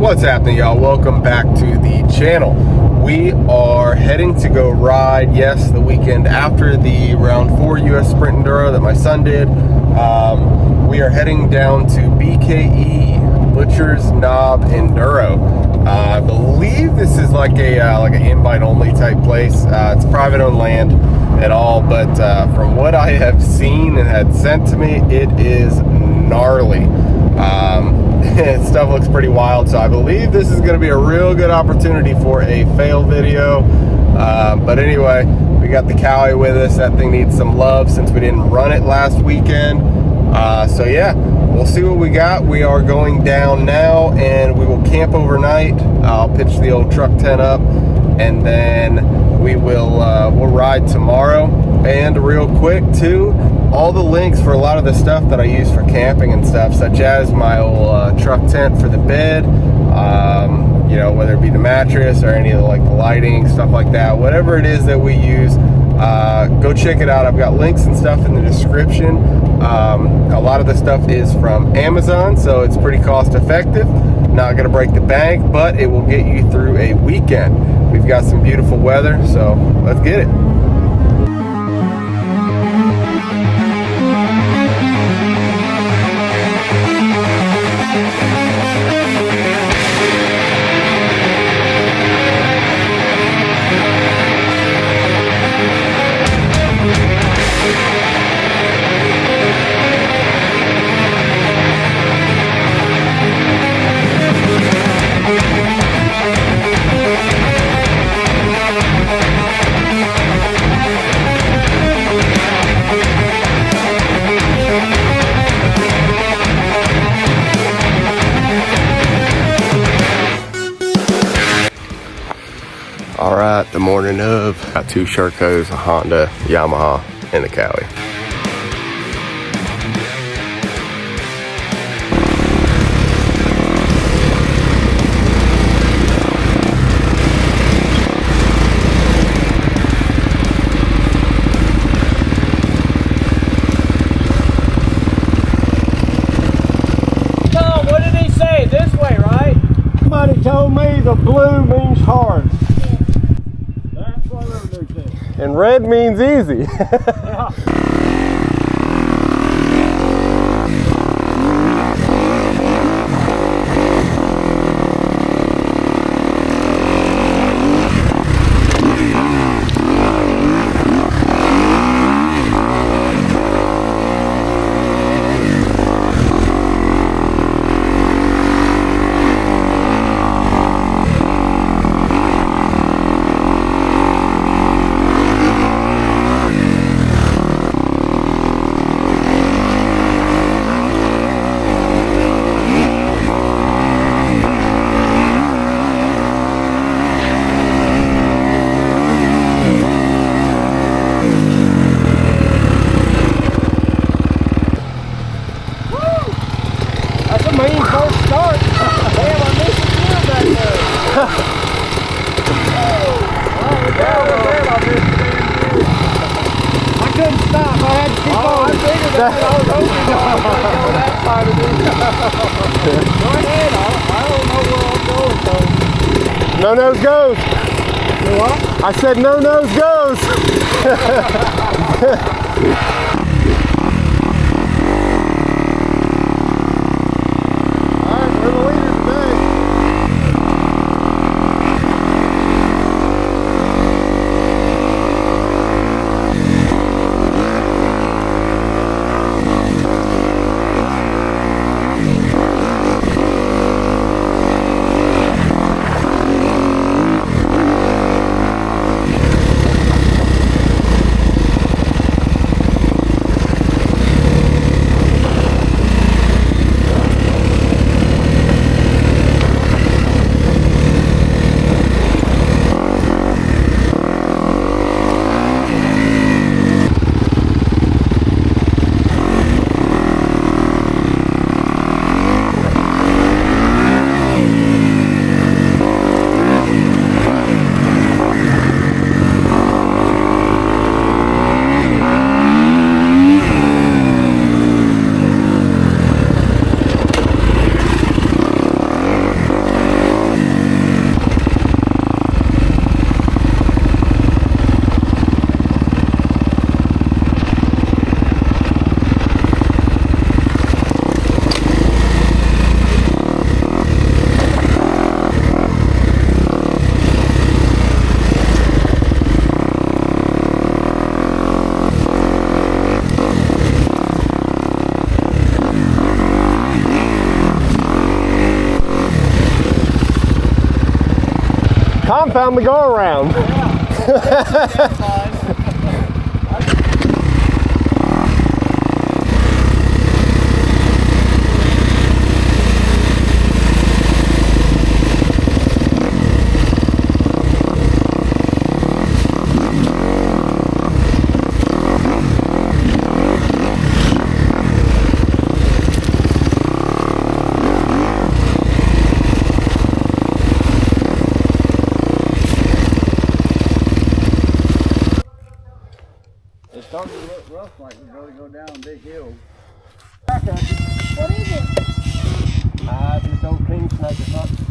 What's happening, y'all? Welcome back to the channel. We are heading to go ride, yes, the weekend after the round 4 US Sprint Enduro that my son did. We are heading down to BKE, Butcher's Knob Enduro. I believe this is like an invite-only type place. It's private owned land at all, but from what I have seen and had sent to me, it is gnarly. Stuff looks pretty wild, so I believe this is going to be a real good opportunity for a fail video. But anyway, we got the Cowie with us. That thing needs some love since we didn't run it last weekend. So yeah, we'll see what we got. We are going down now, and we will camp overnight. I'll pitch the old truck tent up, and then we will we'll ride tomorrow. And real quick too, all the links for a lot of the stuff that I use for camping and stuff, such as my old truck tent for the bed, you know, whether it be the mattress or any of the, like the lighting, stuff like that, whatever it is that we use, go check it out. I've got links and stuff in the description. A lot of the stuff is from Amazon, so it's pretty cost effective. Not gonna break the bank, but it will get you through a weekend. We've got some beautiful weather, so let's get it. All right, the morning of, got 2 Shercos, a Honda, Yamaha, and the Cowie. Tom, what did he say? This way, right? Somebody told me the blue means hard. And red means easy. Yeah. No nose goes. What? I said no nose goes. Alright, we're the leaders today. found the go around. Yeah. It's starting to look rough, like we're going to go down a big hill. What is it? This old king snake or something.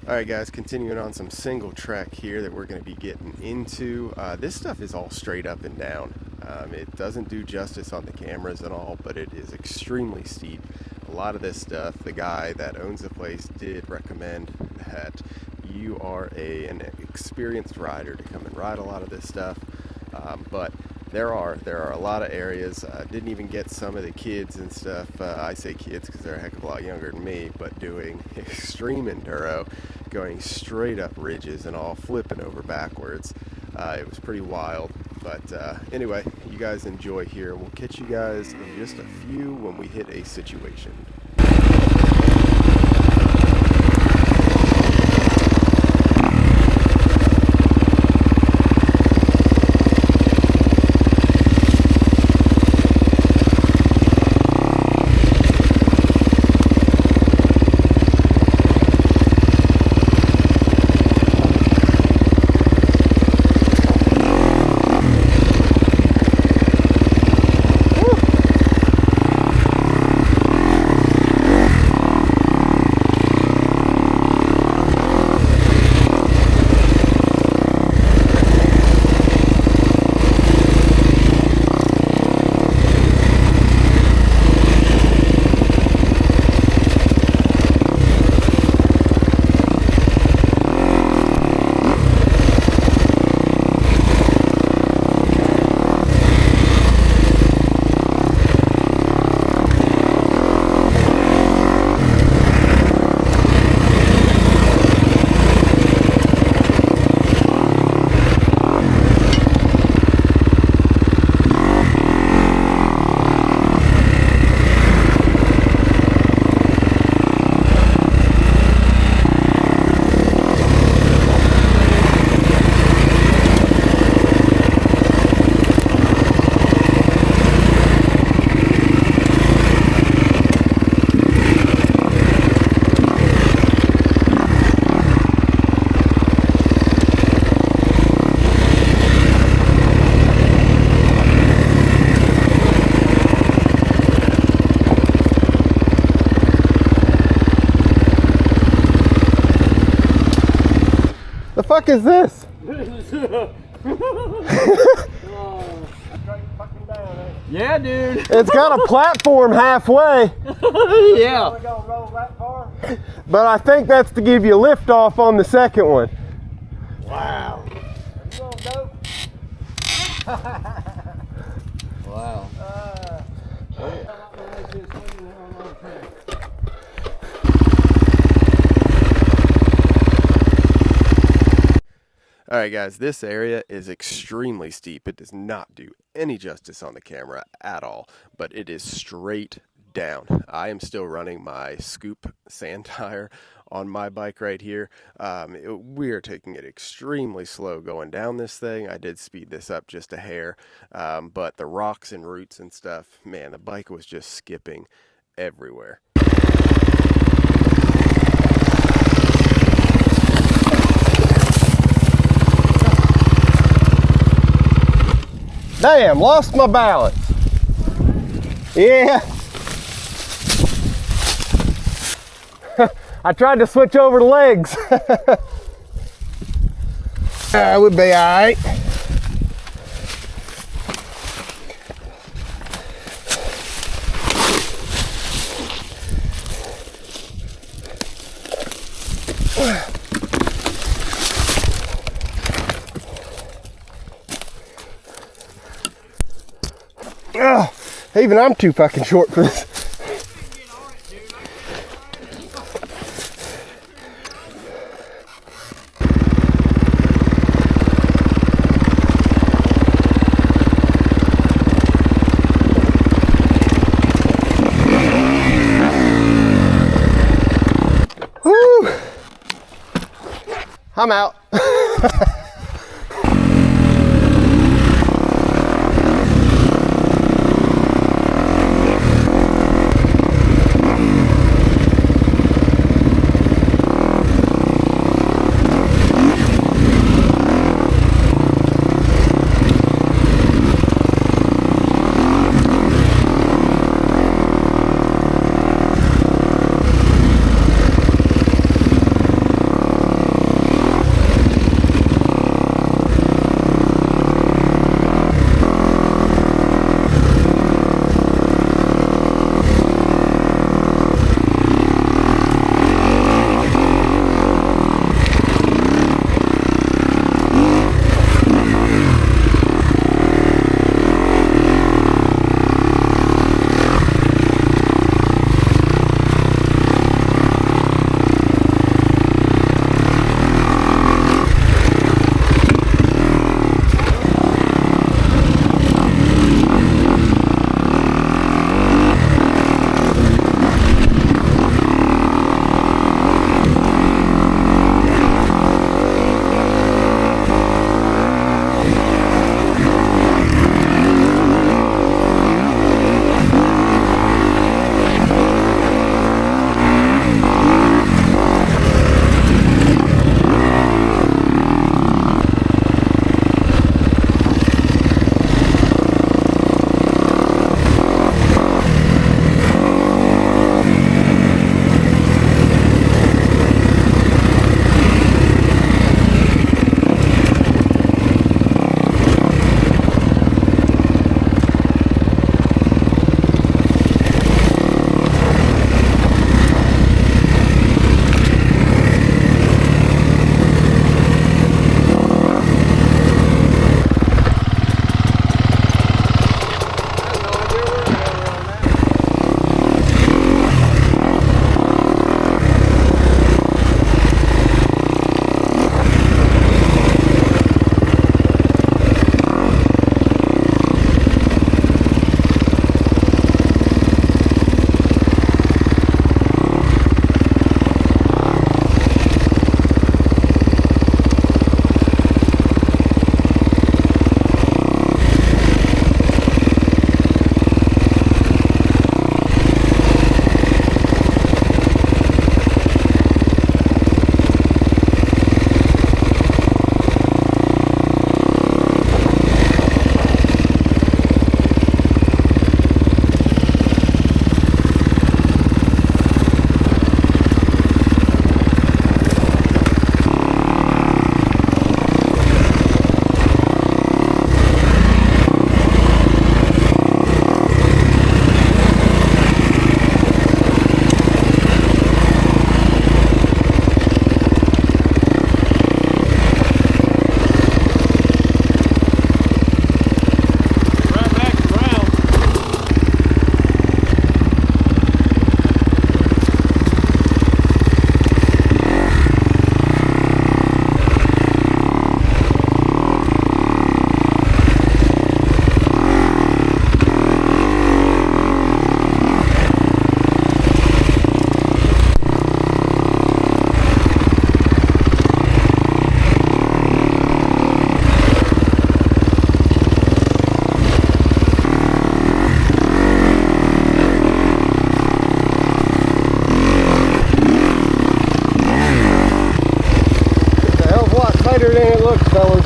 Alright guys, continuing on some single track here that we're going to be getting into. This stuff is all straight up and down. It doesn't do justice on the cameras and all, but it is extremely steep. A lot of this stuff, the guy that owns the place did recommend that you are an experienced rider to come and ride a lot of this stuff. But there are a lot of areas. Didn't even get some of the kids and stuff. I say kids because they're a heck of a lot younger than me, but doing extreme enduro, going straight up ridges and all, flipping over backwards. It was pretty wild. But anyway, you guys enjoy here. We'll catch you guys in just a few when we hit a situation. The fuck is this? Yeah, dude. It's got a platform halfway. Yeah. But I think that's to give you lift off on the second one. Wow. Wow. Alright guys, this area is extremely steep. It does not do any justice on the camera at all, but it is straight down. I am still running my Scoop sand tire on my bike right here. We are taking it extremely slow going down this thing. I did speed this up just a hair, but the rocks and roots and stuff, man, the bike was just skipping everywhere. Damn, lost my balance. Yeah. I tried to switch over to legs. That would be all right. Even I'm too fucking short for this. Woo! I'm out. tighter than it looks, fellas.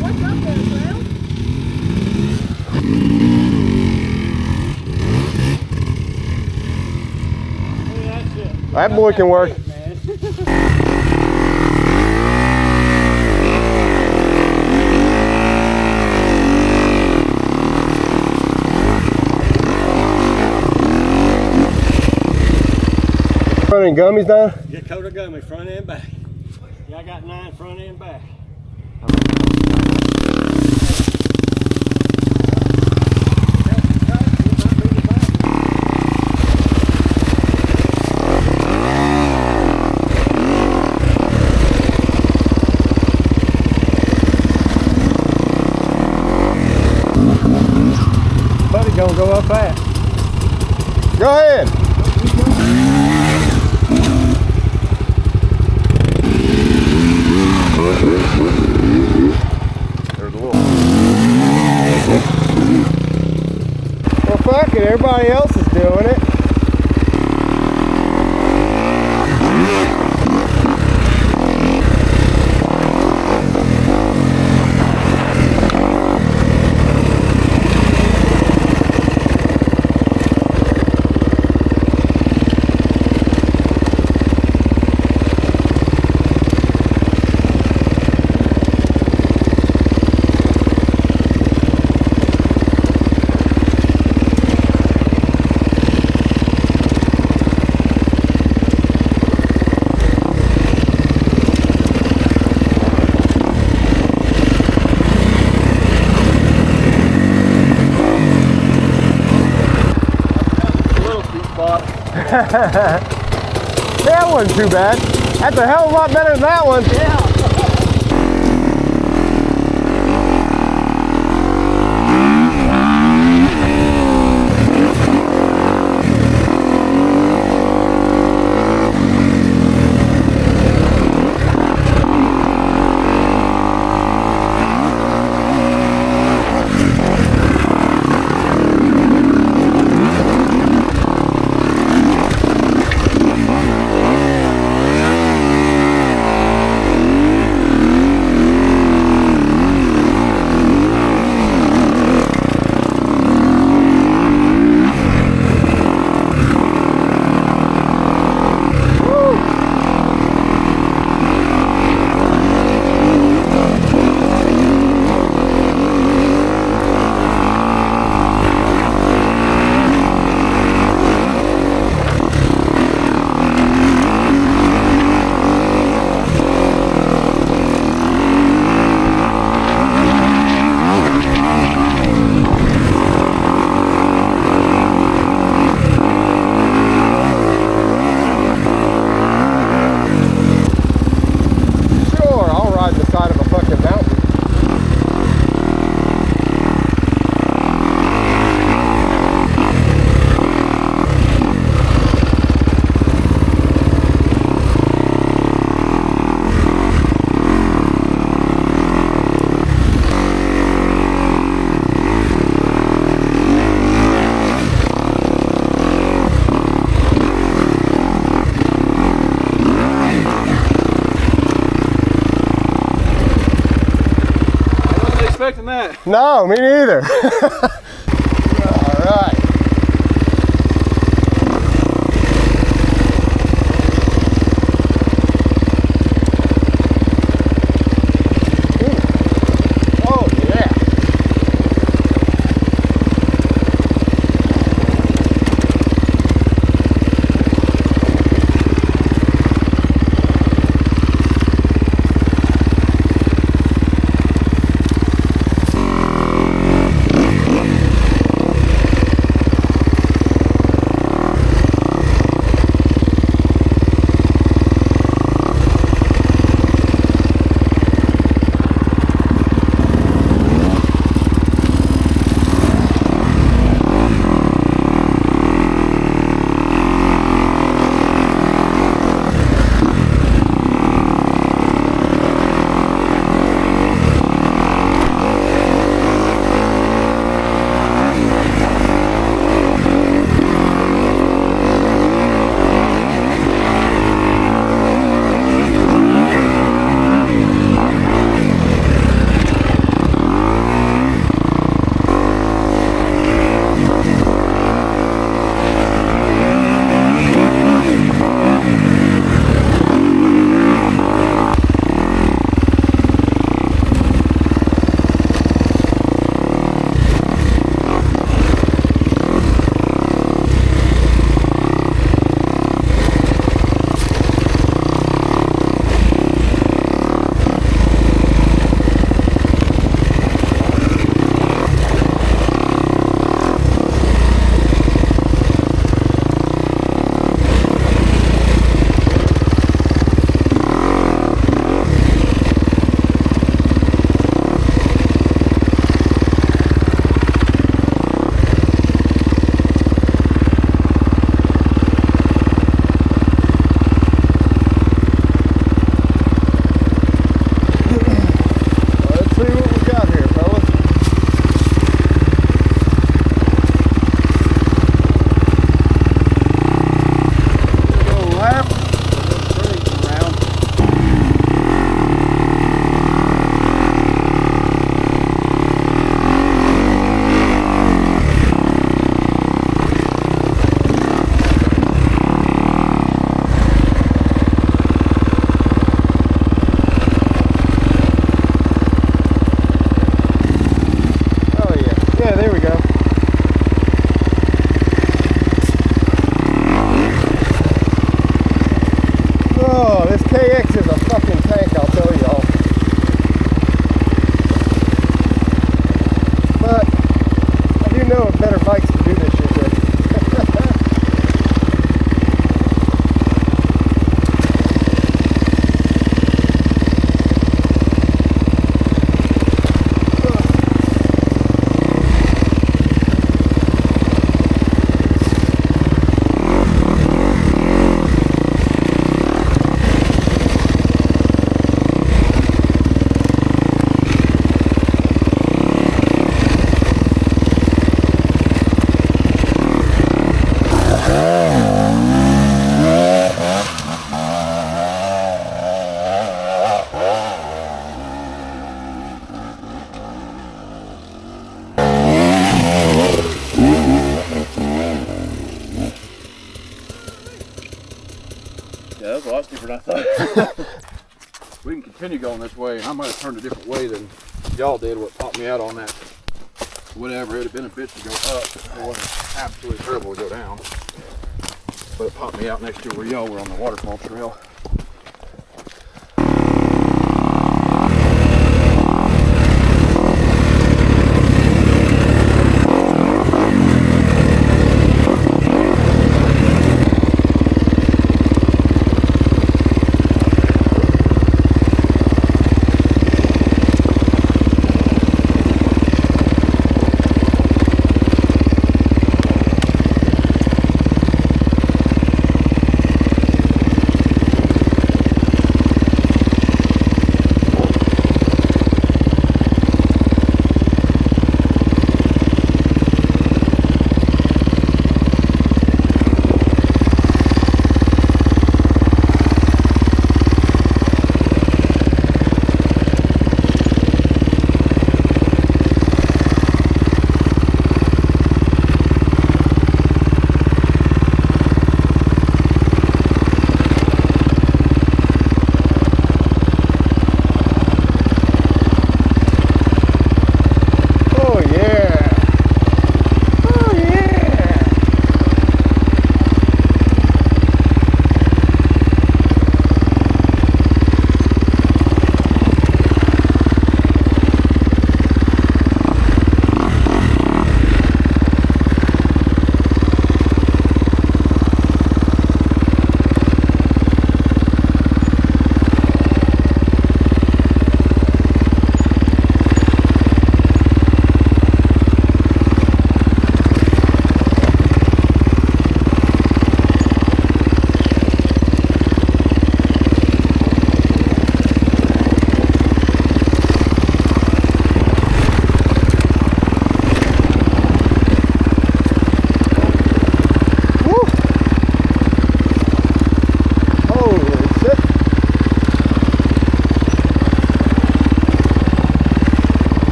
What's up there, Will? That boy can work. coating and gummies down? Get coat of gummy, front and back. Yeah, I got 9 front and back. Buddy gonna go up fast. Go ahead. There's a little. Well, fuck it. Everybody else is doing it. That wasn't too bad. That's a hell of a lot better than that one. Yeah. That. No, me neither. All right. Oh, yeah. KX is a fucking tank, I'll tell y'all. But I do know of better bikes to do this shit with. Yeah, that's a lot steeper than I thought. We can continue going this way, and I might have turned a different way than y'all did. What popped me out on that, whatever, it would have been a bitch to go up. It wasn't absolutely terrible to go down. But it popped me out next to where y'all were on the waterfall trail.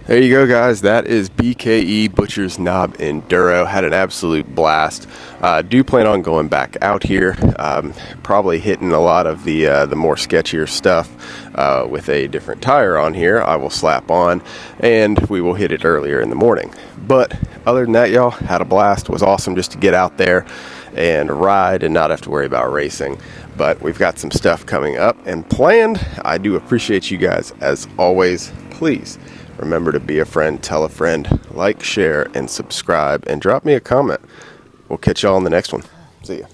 There you go, guys. That is BKE Butcher's Knob Enduro. Had an absolute blast. Do plan on going back out here. Probably hitting a lot of the more sketchier stuff with a different tire on here. I will slap on, and we will hit it earlier in the morning. But other than that, y'all, had a blast. It was awesome just to get out there and ride and not have to worry about racing. But we've got some stuff coming up and planned. I do appreciate you guys as always. Please remember to be a friend, tell a friend, like, share, and subscribe, and drop me a comment. We'll catch y'all on the next one. See ya.